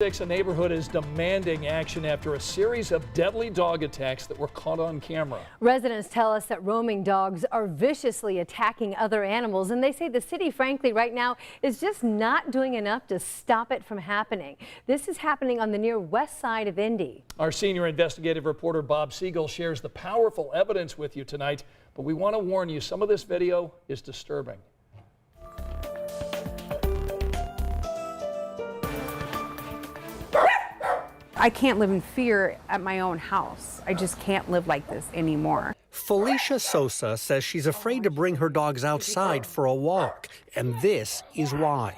A neighborhood is demanding action after a series of deadly dog attacks that were caught on camera. Residents tell us that roaming dogs are viciously attacking other animals, and they say the city, frankly, right now is just not doing enough to stop it from happening. This is happening on the near west side of Indy. Our senior investigative reporter Bob Siegel shares the powerful evidence with you tonight, but we want to warn you, some of this video is disturbing. I can't live in fear at my own house. I just can't live like this anymore. Felicia Sosa says she's afraid to bring her dogs outside for a walk, and this is why.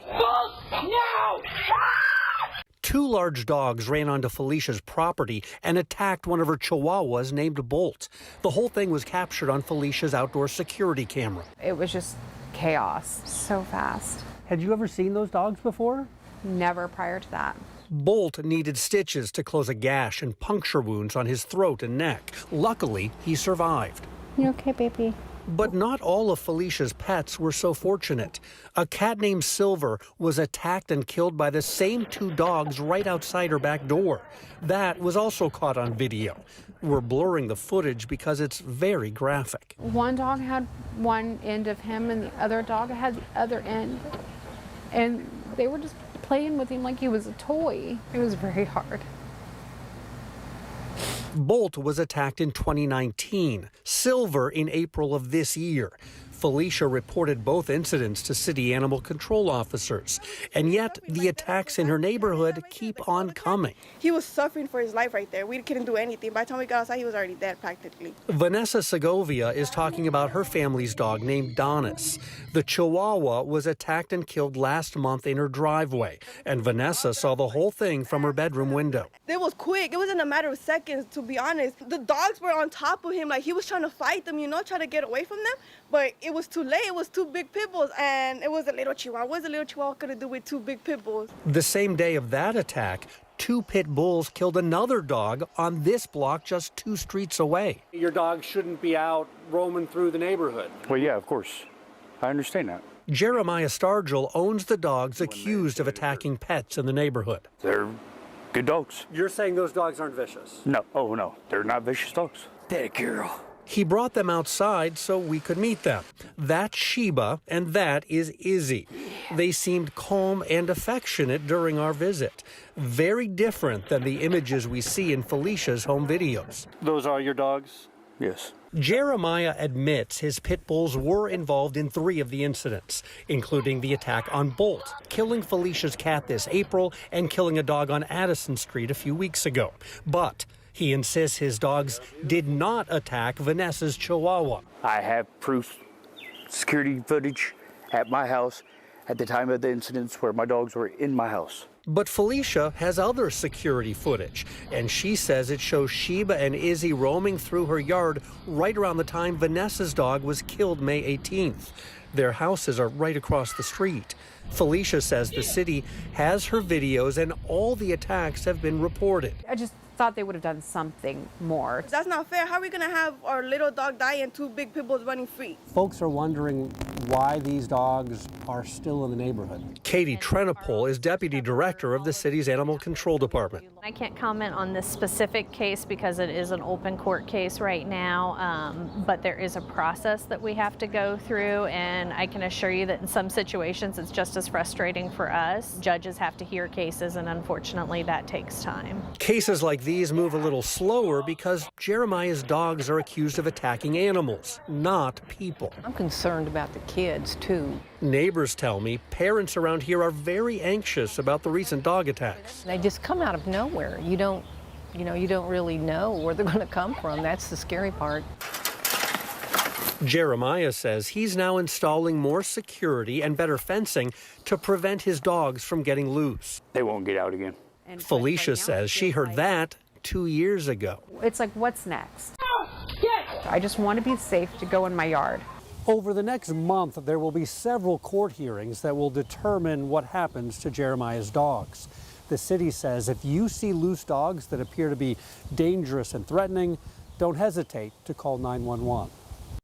Two large dogs ran onto Felicia's property and attacked one of her chihuahuas named Bolt. The whole thing was captured on Felicia's outdoor security camera. It was just chaos, so fast. Had you ever seen those dogs before? Never prior to that. Bolt needed stitches to close a gash and puncture wounds on his throat and neck. Luckily, he survived. You okay, baby? But not all of Felicia's pets were so fortunate. A cat named Silver was attacked and killed by the same two dogs right outside her back door. That was also caught on video. We're blurring the footage because it's very graphic. One dog had one end of him and the other dog had the other end. And they were just playing with him like he was a toy. It was very hard. Bolt was attacked in 2019, Silver in April of this year. Felicia reported both incidents to city animal control officers, and yet the attacks in her neighborhood keep on coming. He was suffering for his life right there. We couldn't do anything. By the time we got outside, he was already dead practically. Vanessa Segovia is talking about her family's dog named Donis. The Chihuahua was attacked and killed last month in her driveway, and Vanessa saw the whole thing from her bedroom window. It was quick. It was in a matter of seconds, to be honest. The dogs were on top of him, like he was trying to fight them, trying to get away from them. But it was too late. It was two big pit bulls, and it was a little Chihuahua. What was a little Chihuahua going to do with two big pit bulls? The same day of that attack, two pit bulls killed another dog on this block just 2 streets away. Your dog shouldn't be out roaming through the neighborhood. Well, yeah, of course. I understand that. Jeremiah Stargell owns the dogs accused of attacking pets in the neighborhood. They're good dogs. You're saying those dogs aren't vicious? No. Oh, no. They're not vicious dogs. That girl. He brought them outside so we could meet them. That's Sheba, and that is Izzy. They seemed calm and affectionate during our visit. Very different than the images we see in Felicia's home videos. Those are your dogs? Yes. Jeremiah admits his pit bulls were involved in 3 of the incidents, including the attack on Bolt, killing Felicia's cat this April and killing a dog on Addison Street a few weeks ago. But he insists his dogs did not attack Vanessa's Chihuahua. I have proof, security footage at my house at the time of the incidents where my dogs were in my house. But Felicia has other security footage, and she says it shows Sheba and Izzy roaming through her yard right around the time Vanessa's dog was killed May 18th. Their houses are right across the street. Felicia says the city has her videos and all the attacks have been reported. I just thought they would have done something more. That's not fair. How are we going to have our little dog die and two big pit bulls running free? Folks are wondering why these dogs are still in the neighborhood. Katie Trenopole is deputy director of the city's animal control department. I can't comment on this specific case because it is an open court case right now, but there is a process that we have to go through, and I can assure you that in some situations it's just as frustrating for us. Judges have to hear cases, and unfortunately that takes time. Cases like these move a little slower because Jeremiah's dogs are accused of attacking animals, not people. I'm concerned about the kids, too. Neighbors tell me parents around here are very anxious about the recent dog attacks. They just come out of nowhere. You don't really know where they're going to come from. That's the scary part. Jeremiah says he's now installing more security and better fencing to prevent his dogs from getting loose. They won't get out again. Felicia says she heard that 2 years ago. It's like, what's next? I just want to be safe to go in my yard. Over the next month, there will be several court hearings that will determine what happens to Jeremiah's dogs. The city says if you see loose dogs that appear to be dangerous and threatening, don't hesitate to call 911.